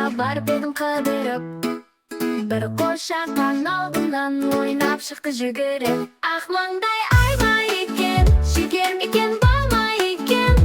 Yolda var benim kıdırıp bir koşarken aldından oynap çıktı jigiri. Ah mаңдай ayma eкен, şeker miken balma eкен.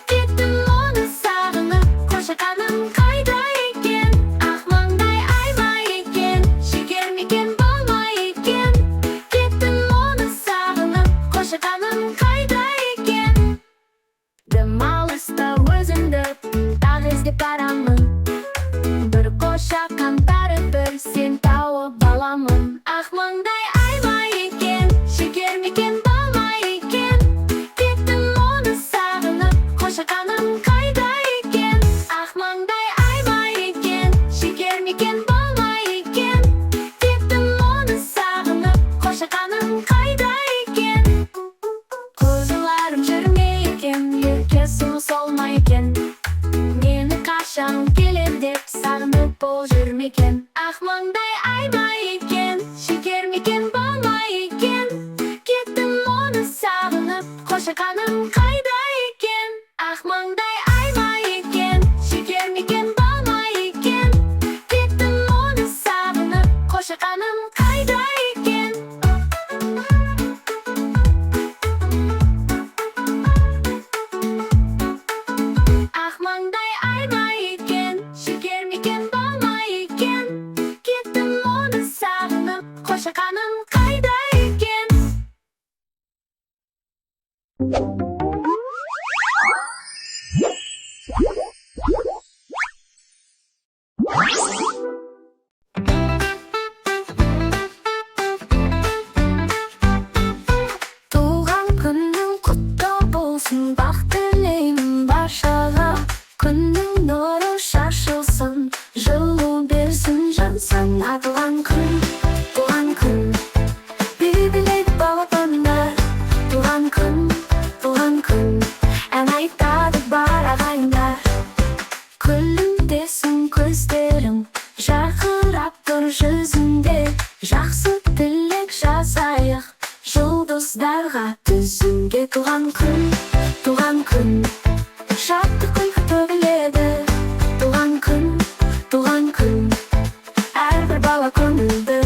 Kettim onu sağınıp, koşarkanım kayda eken. Ah mаңдай ayma eкен, şeker miken balma eken. Kettim onu sağınıp, koşarkanım kayda eken. Demалыста өзімді тағы іздеп барамын. Bir koşarken bәрібір сен тауып аламын. Ақ маңдай ayma eкен, şeker miken balma eken. Kеттім оны сағынып, koşarkanım kayda eken. Ақ маңдай ayma eкен, şeker miken balma eken. Kеттім оны sağınıp, koşarkanım kayda eken. Kozularım жүрмей екен, еркесі солмай екен. Мені қашан келер деп сағынып бол жүрмекен. Ақ маңдай ayma eкен, şeker miken balma eken. Kеттім оны sağınıp, koşarkanım kayda eken. Ақ маңдай ayma eкен, şeker miken balma eken. Kеттім оны sağınıp, koşarkanım kayda eken. Ақ маңдай ayma eкен, şeker miken balma eken. Kеттім оны sağınıp, koşarkanım kayda eken. Туған күнің құтты болсын, бақ тілеймін баршаға. Күннің нұры шашылсын, жылу берсін жан сана. Туған күн, туған күн, билейді балапандар. Туған күн, ән айтады бар ағайындар. Күлімдесін көздерің, жарқырап тұр жүзінде. Жақсы тілек жазайық жұлдыздарға тізімге. Туған күн, шаттық күлкі төгіледі. Туған күн, әрбір бала көңілді.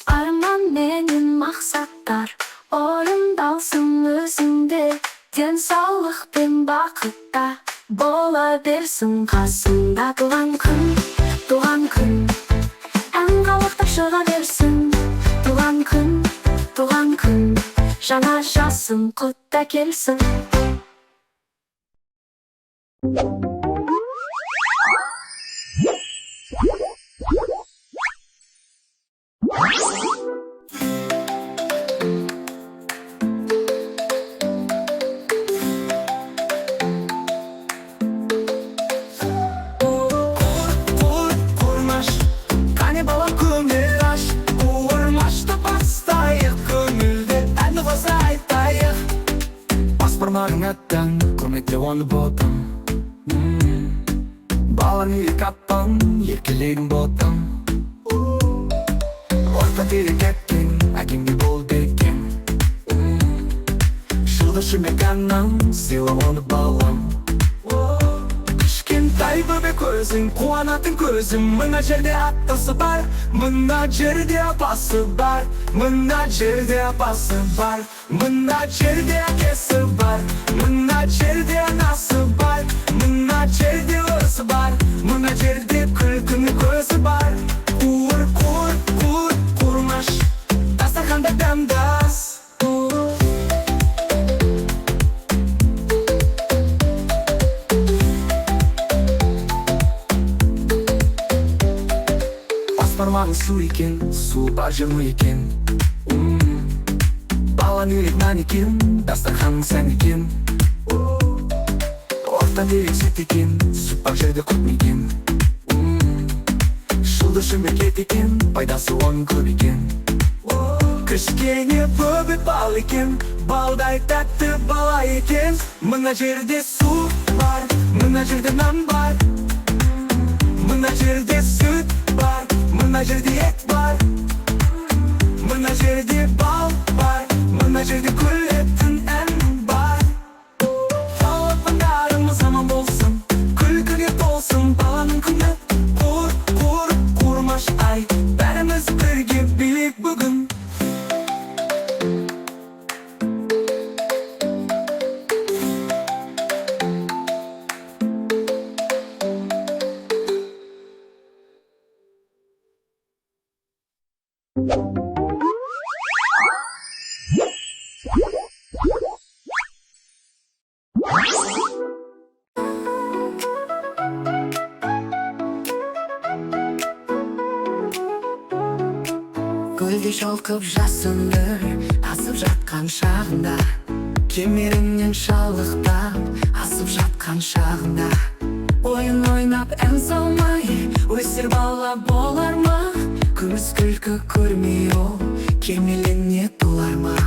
Арман менен мақсаттар орындалсын өзіңде. Денсаулық пен бақытта бола берсін қасында. Туған күн, ән қалықтап шыға берсін. Туған күн, жаңа жасың құтты келсін. Құрмаш, қане бала көңіл аш. Құрмашты бастайық, көңілді әнді қоса айтайық. Бас бармағың аттан, құрметте оны ботам. Баланы каппан, еркелегін ботам. Орта терек әттен, әкемге бол берекен. Жылды шүмеканнан, сыйла оны балам. Кішкентай бөбек өзің, қуанатын көзім. Мына жерде атасы бар, мына жерде апасы бар. Мына жерде апасы бар, мына жерде әкесі бар. Мына жерде анасы бар, мына жерде өзі бар. Мына жерде күлкіні көзі бар. Құрмаш, дастарханда дәмдас. Бармағың су екен, су бар жырмы екен. Балан үйрек нан екен, дастарханың сән екен. Орта терек сүт екен, сүт бар жерде құт мекен. Жылды шүмекет екен, пайдасы оның көп екен. Кішкене бөбек бал екен, балдай тәтті бала екен. Мына жерде су бар, мына жерде нан бар. Мына жерде сүт бар, мына жерде ет бар. Кемеде шалқып жасынды асып жатқан шағында, кемеріңнен шалықтап асып жатқан шағында, ойын ойнап ән салмай өсер бала болар ма? Күміс күлкі көрмей ол кемелене толар ма?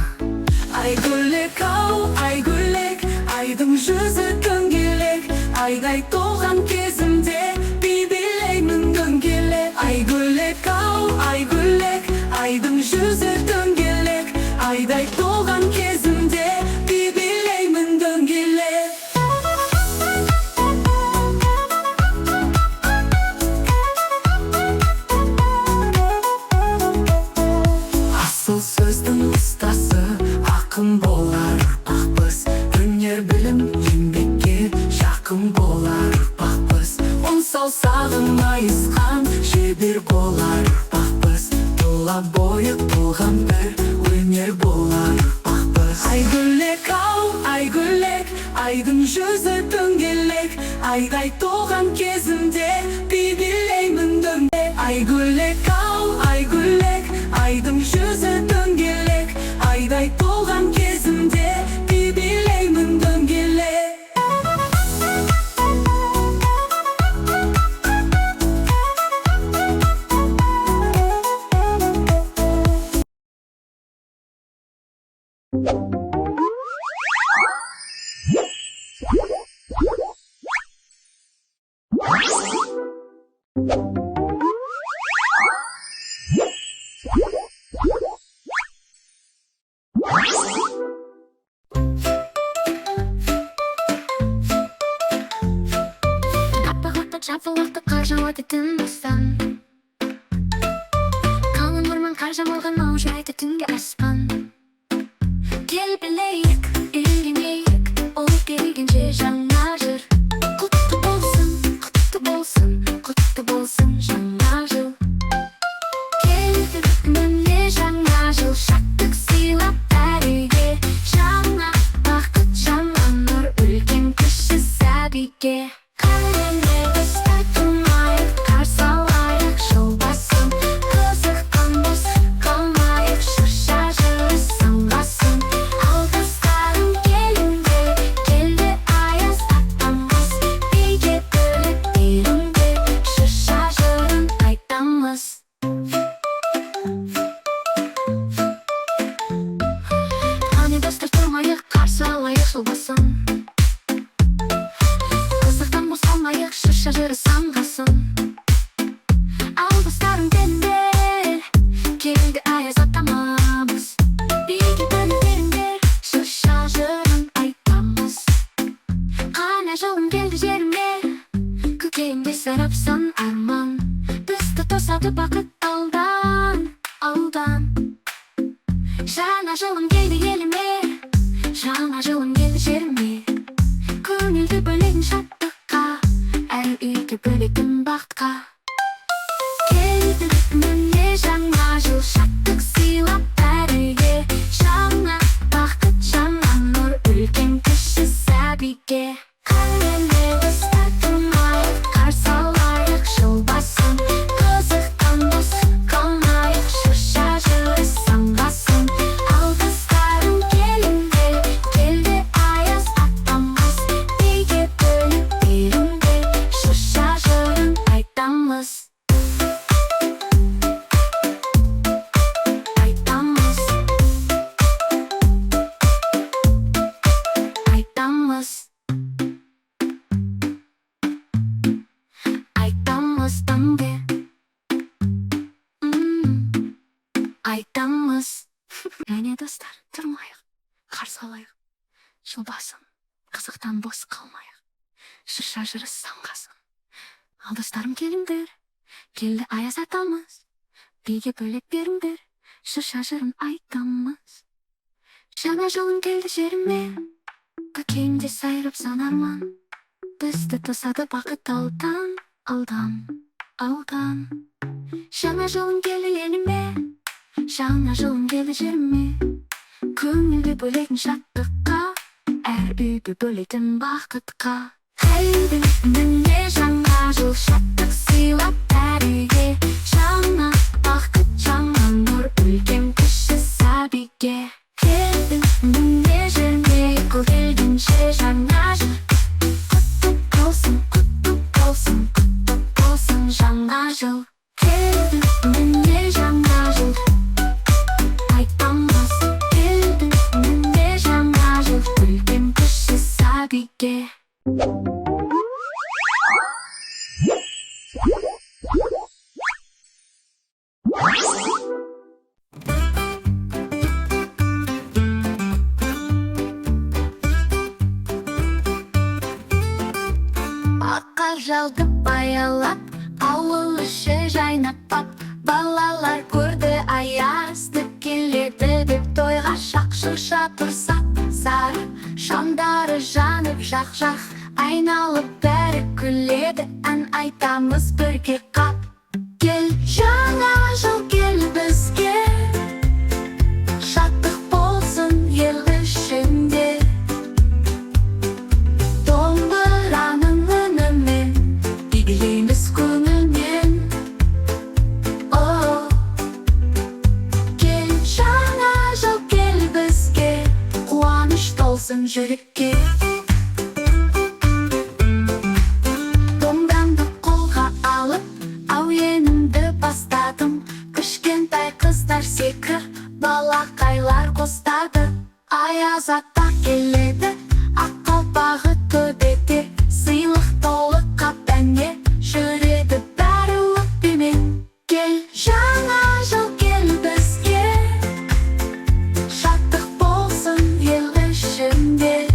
Айгүлек ау, айгүлек, айдың жүзі дөңгелек, айдай толған кезімде би билеймін дөңгелек. Айгүлек ау, айгүлек, айдың жүзі дөңгелек, айдай толған кезімде би билеймін дөңгелек. Асыл сөздің ұстасы ақын болар ұрпақпыз, өнер білім еңбекке жақын болар ұрпақпыз. Он саусағын майысқан шебер болар ұрпақпыз, тұла бойы толған бір өнер болар ұрпақпыз. Айгүлек ау, айгүлек, айдың жүзі дөңгелек, айдай толған кезімде би билеймін дөңгелек. Айгүлек ау, айгүлек, айдың жүзі дөңгелек, айдай толған кезімде би билеймін дөңгелек. Жапылықты қар жауады түн бастан, қалың орман қар жамылған ау жайды түнге аспан. Кел білейік, үйренейік, ол келгенше жаңа жыр. Құтты болсын, құтты болсын, құтты болсын жаңа жыл. Келді міне жаңа жыл, шаттық сыйлап әр үйге, жаңа бақыт, жаңа нұр, үлкен кіші сәбиге. Қызықтан бос қалмайық, шырша жыры самғасын. Албастарың келіңдер, келді аяз атамыз. Биге бөліп шырша жырын айтамыз. Қана жолым келді жеріме, көкейімде сарапсан арман. Бізді тосады бақыт алдан, алдан. Жаңа жолым келді еліме, жаңа жолым келді жеріме. Көңілді бөлегін шаттыққа, әр үйге бөлегін бақытқа. Келді міне жаңа жыл, шаттық сыйлап әр үйге, жаңа бақыт, жаңа нұр, үлкен кіші сәбиге. Қанелі ұстатылмайық, қарсы алайық жыл басын. Қызықтан бос қалмайық, шырша жыры самғасын. Алғыстарың келіңдер, келді аяз атамыз. Биге бөліп беріңдер, шырша жырын айтамыз. Айтамыз, айтамыз, айтамыз таңде, айтамыз. Әне достар, тұрмайық, қарсы алайық жыл басын. Қызықтан бос қалмайық, шырша жыры самғасын. Ал достарым келіңдер, келді аяз атамыз. Биге бөлек беріңдер, шырша жырын айтамыз. Жаңа жолым келді жеріме, көкейімде сайрап сан арман. Бізді тосады бақыт алдан, алдан, алдан. Жаңа жолым келді еліме, жаңа жолым келді жеріме. Көңілді бөлегін шаттыққа, әр үйге бөлетін бақытқа. Келді міне жаңа жыл, шаттық сыйлап әр үйге, жаңа бақыт, жаңа нұр, үлкен ажалды баялап, ауыл іші жайнап бап. Балалар көрді аязды келеді деп тойға шақ-шырша тұрсақ. Сары шамдары жанып жақ-жақ, айналып бәрі күледі, ән айтамыз бірге қап. Кел, жаңа жыл кел бізге, шаттық болсын ел ішінде. Домбыраның үнімен би билейміз көңілмен. О, кел, жаңа жыл кел бізге, қуаныш толсын жүрекке. Домбырамды қолға алып, әуенімді бастадым. Кішкентай қыздар секір, балақайлар қостады. Аяз ата келеді, ақ қалпағы төбеде. Сыйлық толы қап әнге, жүреді бәрі өкпемен. Кел, жаңа жыл кел бізге, шаттық болсын ел ішінде.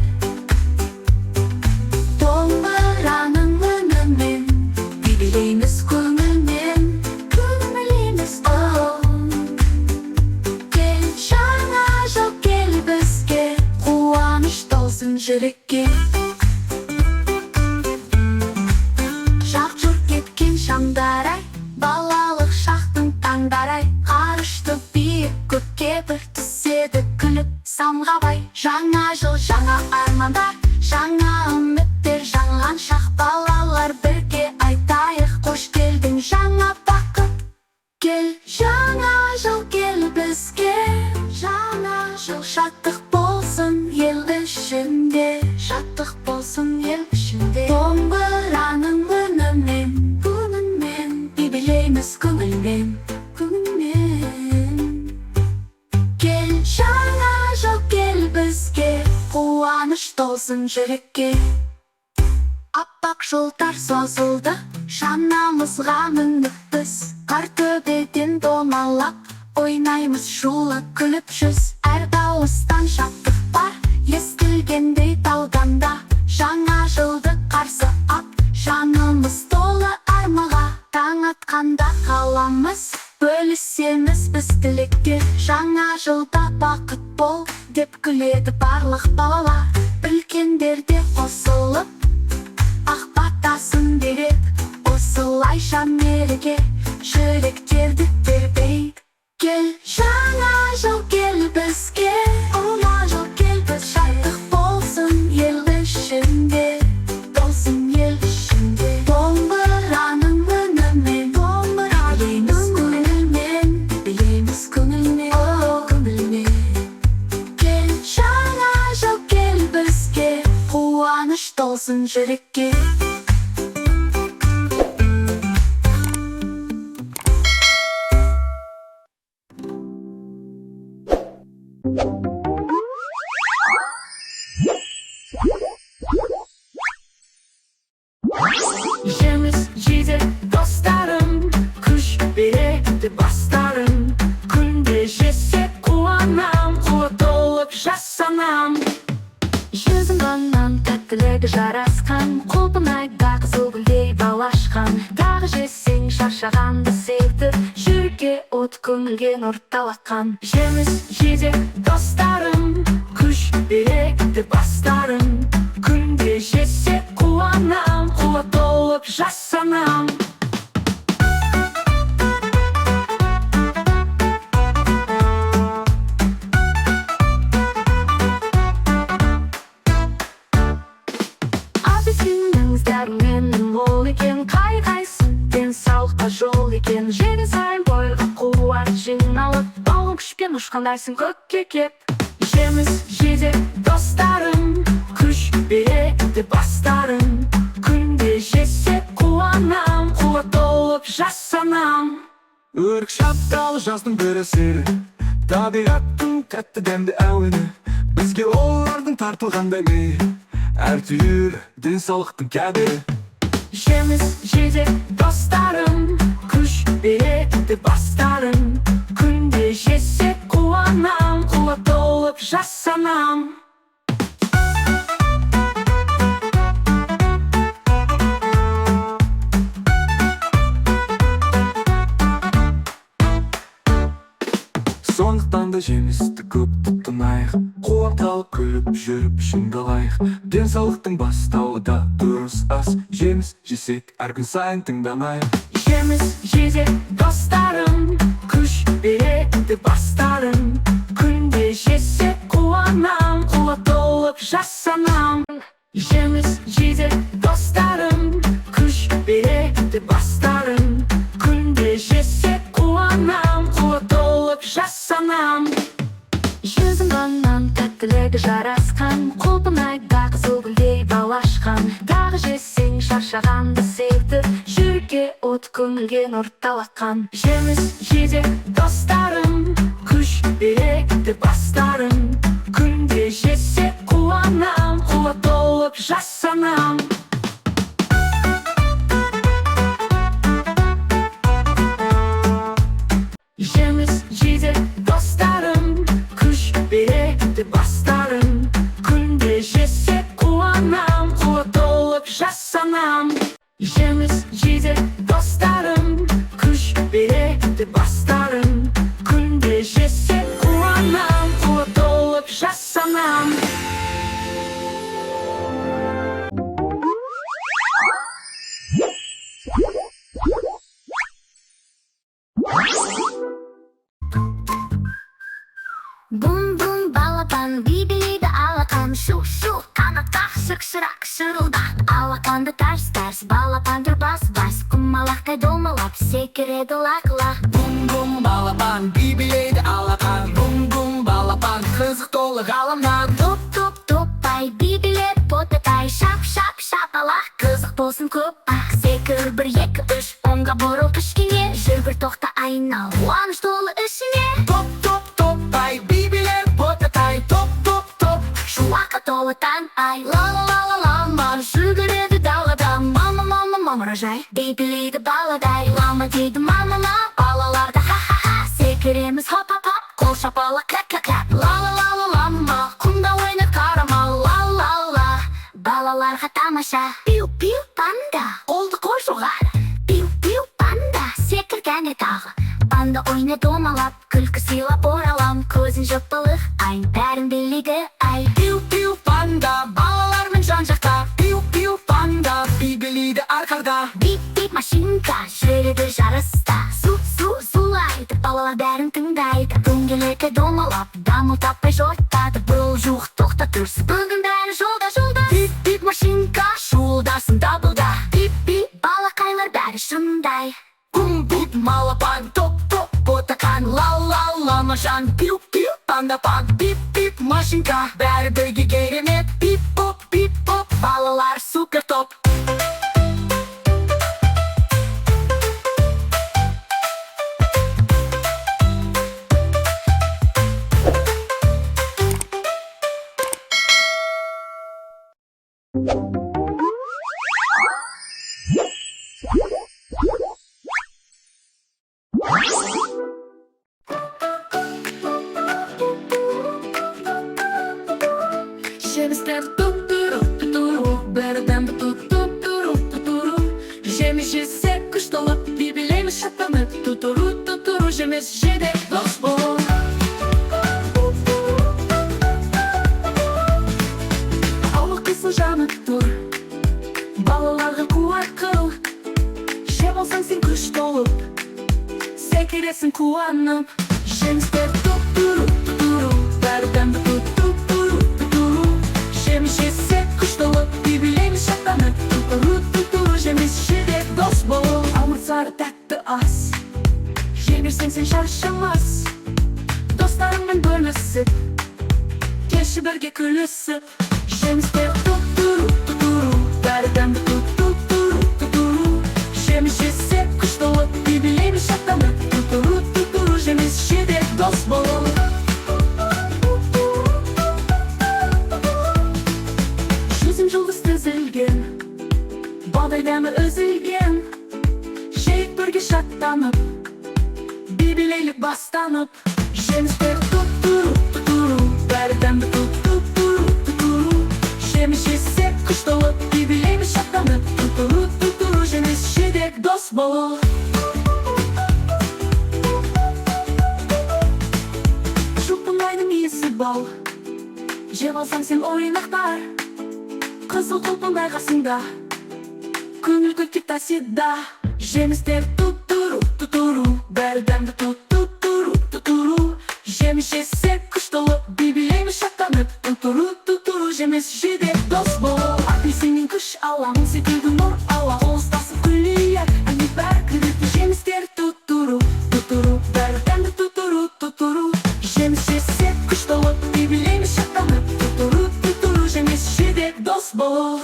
Домбыраның үнімен би билейміз көңілмен. Көңіліміз, о, кел, жаңа жыл кел бізге, қуаныш толсын жүрекке. Жақ-жұрт кеткен шамдар-ай, балалық шақтың таңдар-ай. Ғарышты биік көкке бір түседі күліп самғабай. Жаңа жыл жаңа армандар, жаңа үміттер, жаңған шақ. Балалар бірге айтайық, қош келдің жаңа бақыт. Кел, жаңа жыл кел бізге, жаңа жыл шаттық болсын ел ішінде. Шаттық болсын ел ішінде. Домбыраның үнімен, үнінмен би билейміз көңілмен. Көңілмен. Кел, жаңа жыл кел бізге, қуаныш толсын жүрекке. Аппақ жолдар созылды, шанамызға мініп біз. Қар төбеден домалап, ойнаймыз шулы күліп жүз. Әр дауыстан шаттық бар, естілгендей тауданда. Жаңа жылды қарсы ап, жанымыз толы армаға. Таң атқанда қаламыз, бөлісеміз біз тілекке. Жаңа жылда бақыт бол деп күледі барлық балалар. Үлкендер де қосылып, ақ батасын береді. Осылайша мереке жүректерді тербейді. Кел, жаңа жыл кел бізге, жаңа жыл кел біз. Шаттық болсын ел ішінде, болсын ел ішінде. Домбыраның үнімен, билейміз көңілмен, билейміз көңілмен, о, көңілмен. Кел, жаңа жыл кел бізге, қуаныш толсын жүрекке. Жеміс жейді достарым, күш береді бастарым. Күнде жесек қуанам, қуат толып жасанам. Жүзіңнен тәттілігі жарасқан, құлпынайда қызыл гүлдей бал ашқан. Дағы жесең шаршағанды sevdir, жүрекке от көңілге нұр талатқан. Жеміс жейді достарым, күш береді бастарым. Күнде жесек қуанам, қуат толып жасанам. Апельсиннің дәрумені мол екен, қай-қайсын денсаулыққа жол екен. Жеген сайын бойға қуат жиналып, балың күшпен ұшқандайсың көкке кеп. Жеміс жейді достарым, күш береді бастарым. Күнде жесек қуанам, қуат толып жасанам. Өрік шапталы жаздың бір әсері, табиғаттың тәтті дәмді әуені. Бізге олардың тартылғандай мейірі, әр түйір денсаулықтың кәдері. Жеміс жейді достарым, күш береді бастарым. Күнде жесек қуанам, қуат толып жасанам. Болғандықтан да жемісті көп тұтынайық, қуанталып күліп жүріп шыңдалайық. Денсаулықтың бастауы да дұрыс ас, жеміс жесек әр күн сайын тыңдамайық. Жеміс жесек достарым, күш береді бастарым. Күнде жесек қуанам, қуат толып жасанам. Жеміс жесек достарым, күш береді бастарым. Күнде жесек қуанам, қуат толып жасанам. Жүзің ғаннан тәттілігі жарасқан, құлпынай да қызыл гүлдей бал ашқан. Дағы жесең шаршағанды sevdir, жүрекке от көңілге нұр талатқан. Жеміс жесек достарым, күш береді бастарым. Күнде жесек қуанам, қуат толып жасанам. Жеміс жесек достарым, күш береді бастарым. Күнде жесек қуанам, қуат толып жасанам. Жеміс жесек достарым, күш береді бастарым. Күнде жесек қуанам, қуат толып жасанам. Бум-бум балапан, би-билейді алақан. Шу-шу қанаттақ шық-шырақ шырылдақ. Алақанды тарс-тарс, балапанды бас-бас. Құмалақтай домалап, секіреді лақ-лақ. Бум-бум балапан, би-билейді алақан. Бум-бум балапан, қызық толы ғаламнан. Топ-топ-топ-ай, би-билеп потатай. Шап-шап-шапалақ, қызық болсын көп-ақ. Секір бір, екі, үш, онға бұрыл кішкене. Жүр бір тоқта айнал, қуаныш толы ішіне. Топ-топ-топ-ай, би-билеп потатай. Топ-топ-топ, Шуақа толы таң ай, ла-ла-ла-ла-лама. Жүгіреді далада, мама-мама мамыражай. Би-билейді баладай, лама дейді мама-ма. Балаларда ха-ха-ха, секіреміз хоп-хоп-хоп. Қол шапалы кәп-кәп-кәп, ла-ла-ла-ла-лама. Құмда ойнап қарама, ла-ла-ла. Балаларға тамаша, пиу-пиу панда. Қолды қой жоғары, пиу-пиу панда. Секіргәне тағы, панда ойна домалап. Күлкі сыйлап оралам, көзін жыпылық ай. Бәрін біледі ай. Пиу-пиу панда, балалармен жан-жақта. Пиу-пиу панда, би-билейді арқарда. Бип-бип машинка, жүреді жарыста. Су-су-сулайды, балалар бәрін тыңдайды. Дөңгелекті домалап, дамыл таппай жортады. Бұл жуық тоқта тұрсы, бүгін бәрі жолда-жолда. Бип-бип машинка, Шуылдасын дабылда, бип-бип балақайлар бәрі шындай. бум-бип малапан, топ-топ потакан. Ла-ла-ла машан, пиу-пиу панда-пан. Бип-бип машинка, бәрі бірге керемет. Бип-поп, бип-поп, балалар супер топ. Жемістер туп-туру-ту-туру, бәріден туп-туп-туру-ту-туру. Жеміс жесек күш толып, би-билейміз шаттанып. Ту-туру-ту-туру, жеміс жедек дос бол. Ауыл қисын жанып тұр, балаларға қуат қыл. Же болсаң сен күш толып, секіресің қуанып. Жемістер туп-туру-ту-туру, бәріден туп-туп-туру-ту-туру. Жеміс жесек күш толып, би-билейміз шаттанып. Ту-туру-ту-туру, жеміс жедек дос бол. Амырсары тәтті ас, жемерсең сен шаршамас. Достарыңмен бөлісіп, келші бірге күлісіп. Жемістер туп-туру-ту-туру, бәріден туп-туп-туру-ту-туру. Жеміс жесек күш толып, би-билейміз шаттанып. Ту-туру-ту-туру, жеміс жедек дос бол. Жүзім жұлдыз тізілген, балдай дәмі үзілген. Жейік бірге шаттанып, би-билейлік бастанып. Жемістер туп-туру-ту-туру, бәріден туп-туп-туру-ту-туру. Жеміс жесек күш толып, би-билейміз шаттанып. Ту-туру-ту-туру, жеміс жедек дос бол. bol. Жеп алсаң сен ойнақтар, қызыл толқын байқасыңда, көңіл көктеп тасида. Жемістер тутуру, тутуру, бәрі дәмді тутуру, тутуру. Жеміс жесек күш толы, би-билейміз шаттанып. Тутуру, тутуру, жеміс жедек дос бол. Апельсиннен күш аламын, секілді нұр ала, ұлыстасып күлейік, әне бәрі кіреді. Жемістер тутуру, тутуру, бәрі дәмді тутуру, тутуру. Жеміс жесек күш толы, би-билейміз шаттанып. Тутуру, тутуру, жеміс жедек дос бол.